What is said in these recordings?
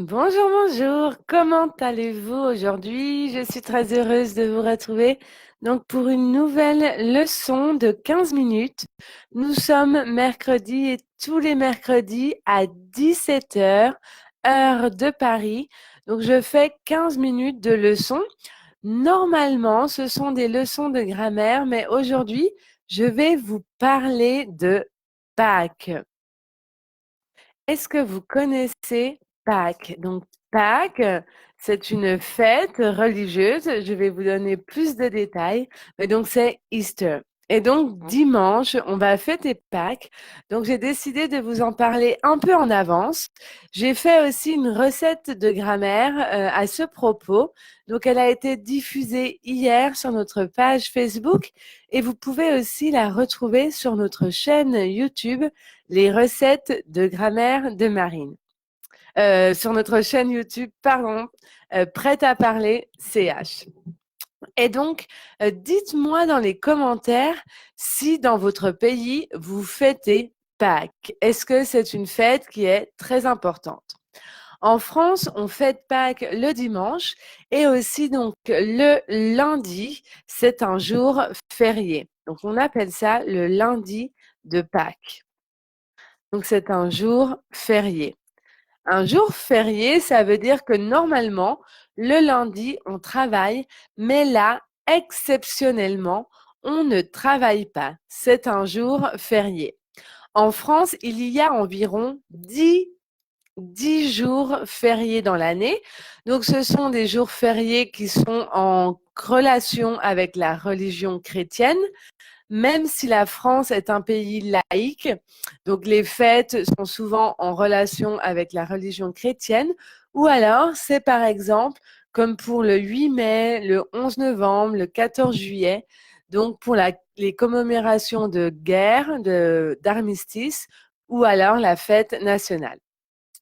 Bonjour, bonjour. Comment allez-vous aujourd'hui? Je suis très heureuse de vous retrouver. Donc, pour une nouvelle leçon de 15 minutes, nous sommes mercredi et tous les mercredis à 17 heures, heure de Paris. Donc, je fais 15 minutes de leçon. Normalement, ce sont des leçons de grammaire, mais aujourd'hui, je vais vous parler de Pâques. Est-ce que vous connaissez Pâques? Donc, Pâques, c'est une fête religieuse. Je vais vous donner plus de détails. Mais donc, c'est Easter. Et donc, dimanche, on va fêter Pâques. Donc, j'ai décidé de vous en parler un peu en avance. J'ai fait aussi une recette de grammaire à ce propos. Donc, elle a été diffusée hier sur notre page Facebook et vous pouvez aussi la retrouver sur notre chaîne YouTube les recettes de grammaire de Marine. Sur notre chaîne YouTube, pardon, Prête à parler CH. Et donc, dites-moi dans les commentaires si dans votre pays, vous fêtez Pâques. Est-ce que c'est une fête qui est très importante? En France, on fête Pâques le dimanche et aussi donc le lundi, c'est un jour férié. Donc, on appelle ça le lundi de Pâques. Donc, c'est un jour férié. Un jour férié, ça veut dire que normalement, le lundi, on travaille, mais là, exceptionnellement, on ne travaille pas. C'est un jour férié. En France, il y a environ 10 jours fériés dans l'année. Donc, ce sont des jours fériés qui sont en relation avec la religion chrétienne même si la France est un pays laïque, donc les fêtes sont souvent en relation avec la religion chrétienne, ou alors c'est par exemple comme pour le 8 mai, le 11 novembre, le 14 juillet, donc pour les commémorations de guerre, d'armistice, ou alors la fête nationale.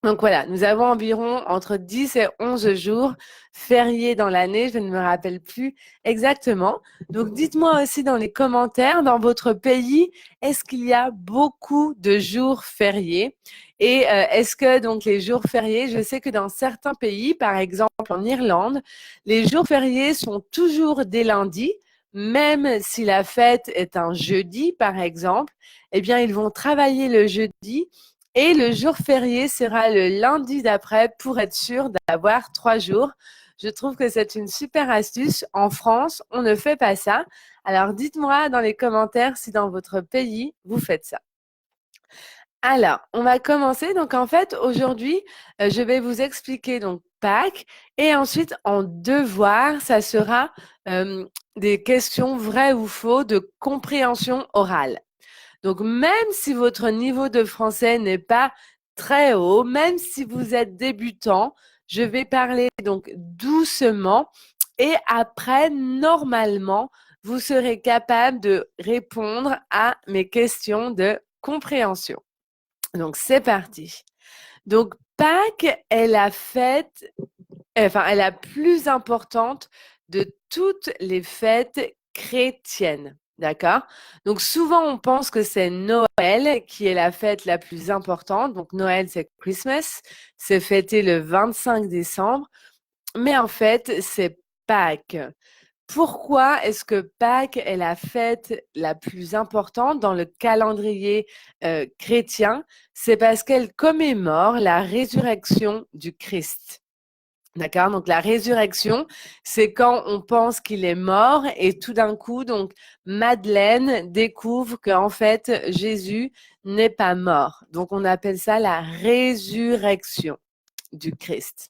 Donc voilà, nous avons environ entre 10 et 11 jours fériés dans l'année, je ne me rappelle plus exactement. Donc dites-moi aussi dans les commentaires, dans votre pays, est-ce qu'il y a beaucoup de jours fériés? Et est-ce que donc les jours fériés, je sais que dans certains pays, par exemple en Irlande, les jours fériés sont toujours des lundis, même si la fête est un jeudi, par exemple, eh bien ils vont travailler le jeudi et le jour férié sera le lundi d'après pour être sûr d'avoir 3 jours. Je trouve que c'est une super astuce. En France, on ne fait pas ça. Alors dites-moi dans les commentaires si dans votre pays, vous faites ça. Alors, on va commencer. Donc en fait, aujourd'hui, je vais vous expliquer donc Pâques et ensuite en devoir, ça sera des questions vraies ou faux de compréhension orale. Donc, même si votre niveau de français n'est pas très haut, même si vous êtes débutant, je vais parler donc doucement et après, normalement, vous serez capable de répondre à mes questions de compréhension. Donc, c'est parti. Donc, Pâques est la fête, enfin, est la plus importante de toutes les fêtes chrétiennes. D'accord? Donc, souvent, on pense que c'est Noël qui est la fête la plus importante. Donc, Noël, c'est Christmas. C'est fêté le 25 décembre. Mais en fait, c'est Pâques. Pourquoi est-ce que Pâques est la fête la plus importante dans le calendrier chrétien? C'est parce qu'elle commémore la résurrection du Christ. D'accord? Donc la résurrection, c'est quand on pense qu'il est mort et tout d'un coup, donc Madeleine découvre qu'en fait Jésus n'est pas mort. Donc on appelle ça la résurrection du Christ.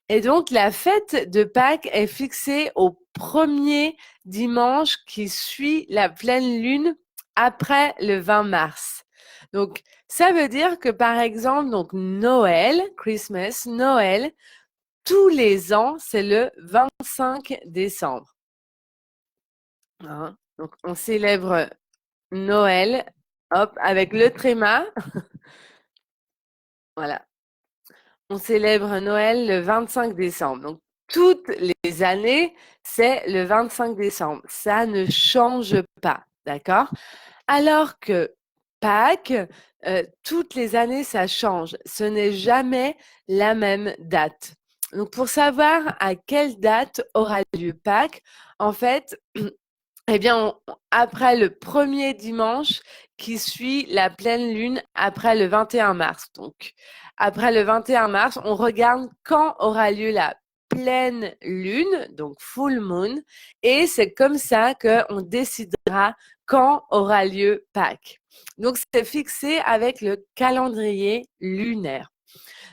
Et donc, la fête de Pâques est fixée au premier dimanche qui suit la pleine lune après le 20 mars. Donc, ça veut dire que, par exemple, donc Noël, Christmas, Noël, tous les ans, c'est le 25 décembre. Hein? Donc, on célèbre Noël, hop, avec le tréma. Voilà. On célèbre Noël le 25 décembre. Donc, toutes les années, c'est le 25 décembre. Ça ne change pas, d'accord? Alors que Pâques, toutes les années, ça change. Ce n'est jamais la même date. Donc, pour savoir à quelle date aura lieu Pâques, en fait, eh bien, après le premier dimanche qui suit la pleine lune, après le 21 mars. Donc, après le 21 mars, on regarde quand aura lieu la pleine lune, donc full moon, et c'est comme ça qu'on décidera quand aura lieu Pâques. Donc, c'est fixé avec le calendrier lunaire.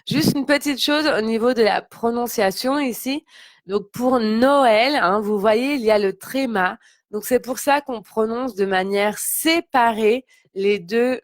Juste une petite chose au niveau de la prononciation ici. Donc pour Noël, hein, vous voyez, il y a le tréma. Donc c'est pour ça qu'on prononce de manière séparée les deux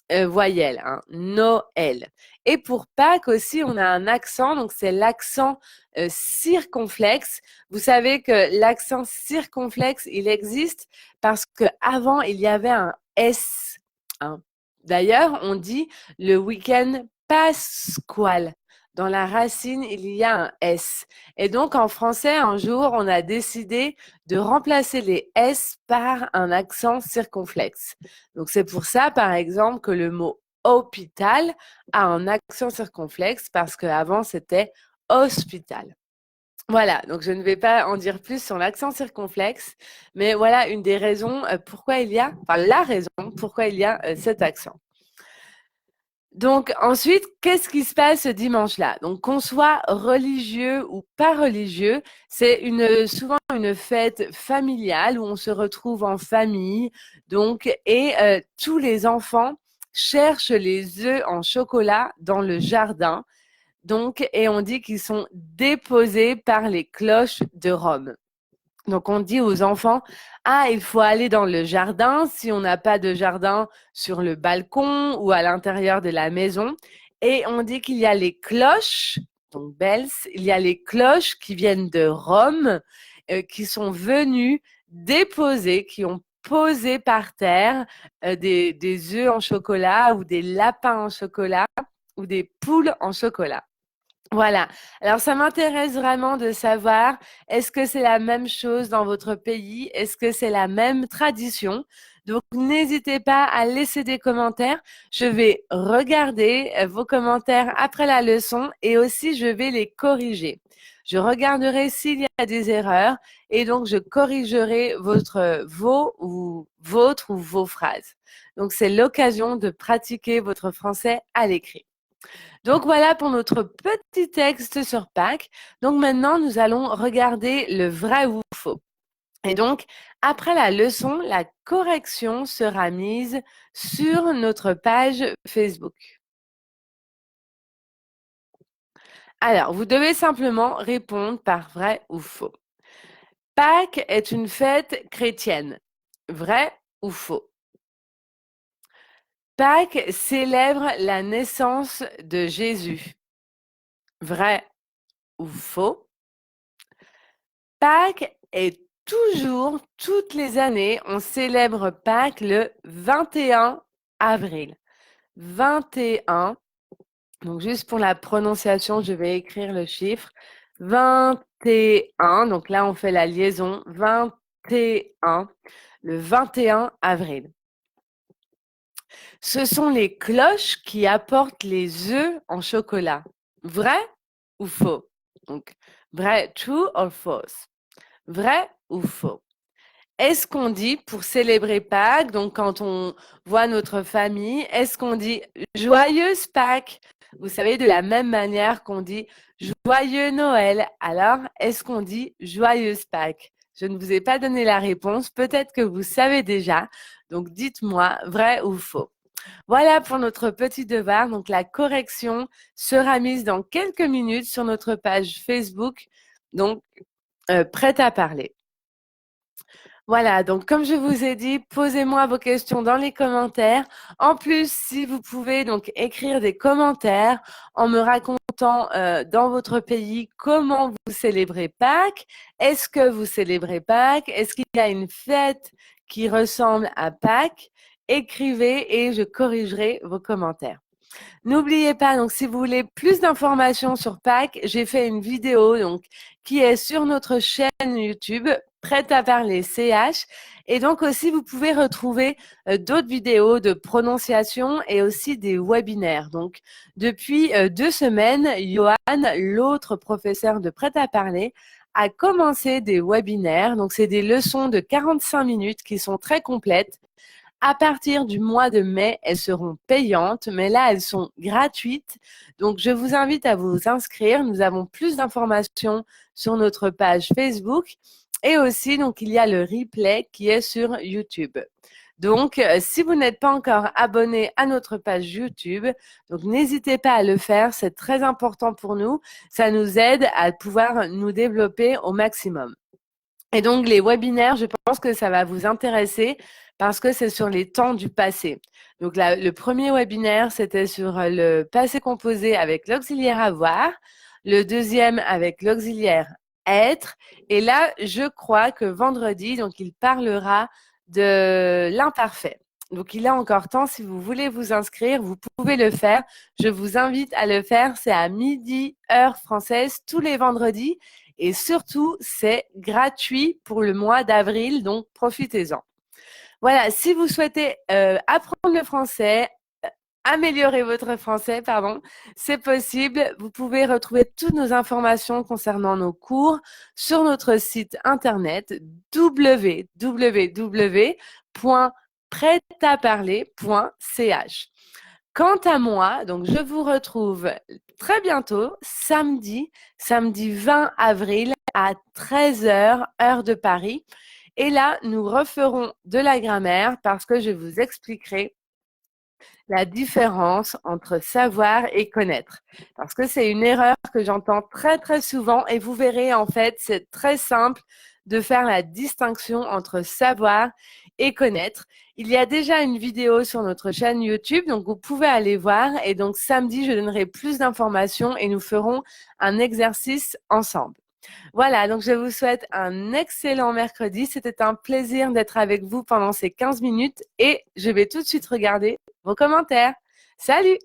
voyelles. Hein, Noël. Et pour Pâques aussi, on a un accent. Donc c'est l'accent circonflexe. Vous savez que l'accent circonflexe, il existe parce qu'avant, il y avait un S. Hein. D'ailleurs, on dit le week-end pasquale. Dans la racine, il y a un S. Et donc, en français, un jour, on a décidé de remplacer les S par un accent circonflexe. Donc, c'est pour ça, par exemple, que le mot hôpital a un accent circonflexe parce qu'avant, c'était hospital. Voilà, donc je ne vais pas en dire plus sur l'accent circonflexe, mais voilà une des raisons pourquoi il y a, enfin la raison pourquoi il y a cet accent. Donc ensuite, qu'est-ce qui se passe ce dimanche-là? Donc qu'on soit religieux ou pas religieux, c'est souvent une fête familiale où on se retrouve en famille. Donc et tous les enfants cherchent les œufs en chocolat dans le jardin. Donc et on dit qu'ils sont déposés par les cloches de Rome. Donc, on dit aux enfants, ah, il faut aller dans le jardin si on n'a pas de jardin sur le balcon ou à l'intérieur de la maison. Et on dit qu'il y a les cloches, donc bells, il y a les cloches qui viennent de Rome, qui sont venues déposer, qui ont posé par terre des œufs en chocolat ou des lapins en chocolat ou des poules en chocolat. Voilà. Alors, ça m'intéresse vraiment de savoir, est-ce que c'est la même chose dans votre pays? Est-ce que c'est la même tradition? Donc, n'hésitez pas à laisser des commentaires. Je vais regarder vos commentaires après la leçon et aussi je vais les corriger. Je regarderai s'il y a des erreurs et donc je corrigerai votre ou vos phrases. Donc, c'est l'occasion de pratiquer votre français à l'écrit. Donc voilà pour notre petit texte sur Pâques. Donc maintenant, nous allons regarder le vrai ou faux. Et donc, après la leçon, la correction sera mise sur notre page Facebook. Alors, vous devez simplement répondre par vrai ou faux. Pâques est une fête chrétienne. Vrai ou faux? Pâques célèbre la naissance de Jésus. Vrai ou faux? Pâques est toujours, toutes les années, on célèbre Pâques le 21 avril. 21, donc juste pour la prononciation, je vais écrire le chiffre. 21, donc là on fait la liaison. 21, le 21 avril. Ce sont les cloches qui apportent les œufs en chocolat. Vrai ou faux? Donc, vrai, true or false? Vrai ou faux? Est-ce qu'on dit pour célébrer Pâques, donc quand on voit notre famille, est-ce qu'on dit joyeuse Pâques? Vous savez, de la même manière qu'on dit joyeux Noël, alors est-ce qu'on dit joyeuse Pâques? Je ne vous ai pas donné la réponse, peut-être que vous savez déjà, donc dites-moi vrai ou faux. Voilà pour notre petit devoir, donc la correction sera mise dans quelques minutes sur notre page Facebook, donc prête à parler. Voilà, donc comme je vous ai dit, posez-moi vos questions dans les commentaires. En plus, si vous pouvez donc écrire des commentaires en me racontant dans votre pays comment vous célébrez Pâques, est-ce que vous célébrez Pâques, est-ce qu'il y a une fête qui ressemble à Pâques, écrivez et je corrigerai vos commentaires. N'oubliez pas, donc, si vous voulez plus d'informations sur Pâques, j'ai fait une vidéo donc, qui est sur notre chaîne YouTube Prête à parler CH. Et donc aussi, vous pouvez retrouver d'autres vidéos de prononciation et aussi des webinaires. Donc, depuis 2 semaines, Johan, l'autre professeur de Prête à parler, a commencé des webinaires. Donc, c'est des leçons de 45 minutes qui sont très complètes. À partir du mois de mai, elles seront payantes, mais là, elles sont gratuites. Donc, je vous invite à vous inscrire. Nous avons plus d'informations sur notre page Facebook. Et aussi, donc, il y a le replay qui est sur YouTube. Donc, si vous n'êtes pas encore abonné à notre page YouTube, donc n'hésitez pas à le faire. C'est très important pour nous. Ça nous aide à pouvoir nous développer au maximum. Et donc, les webinaires, je pense que ça va vous intéresser parce que c'est sur les temps du passé. Donc, le premier webinaire, c'était sur le passé composé avec l'auxiliaire avoir, le deuxième avec l'auxiliaire être. Et là, je crois que vendredi, donc, il parlera de l'imparfait. Donc, il est encore temps. Si vous voulez vous inscrire, vous pouvez le faire. Je vous invite à le faire. C'est à midi, heure française, tous les vendredis. Et surtout, c'est gratuit pour le mois d'avril, donc profitez-en. Voilà, si vous souhaitez apprendre le français, améliorer votre français, pardon, c'est possible. Vous pouvez retrouver toutes nos informations concernant nos cours sur notre site internet www.prêtaparler.ch. Quant à moi, donc je vous retrouve très bientôt, samedi 20 avril à 13 h, heure de Paris. Et là, nous referons de la grammaire parce que je vous expliquerai la différence entre savoir et connaître. Parce que c'est une erreur que j'entends très, très souvent et vous verrez, en fait, c'est très simple de faire la distinction entre savoir et connaître. Il y a déjà une vidéo sur notre chaîne YouTube, donc vous pouvez aller voir. Et donc, samedi, je donnerai plus d'informations et nous ferons un exercice ensemble. Voilà, donc je vous souhaite un excellent mercredi. C'était un plaisir d'être avec vous pendant ces 15 minutes et je vais tout de suite regarder vos commentaires. Salut!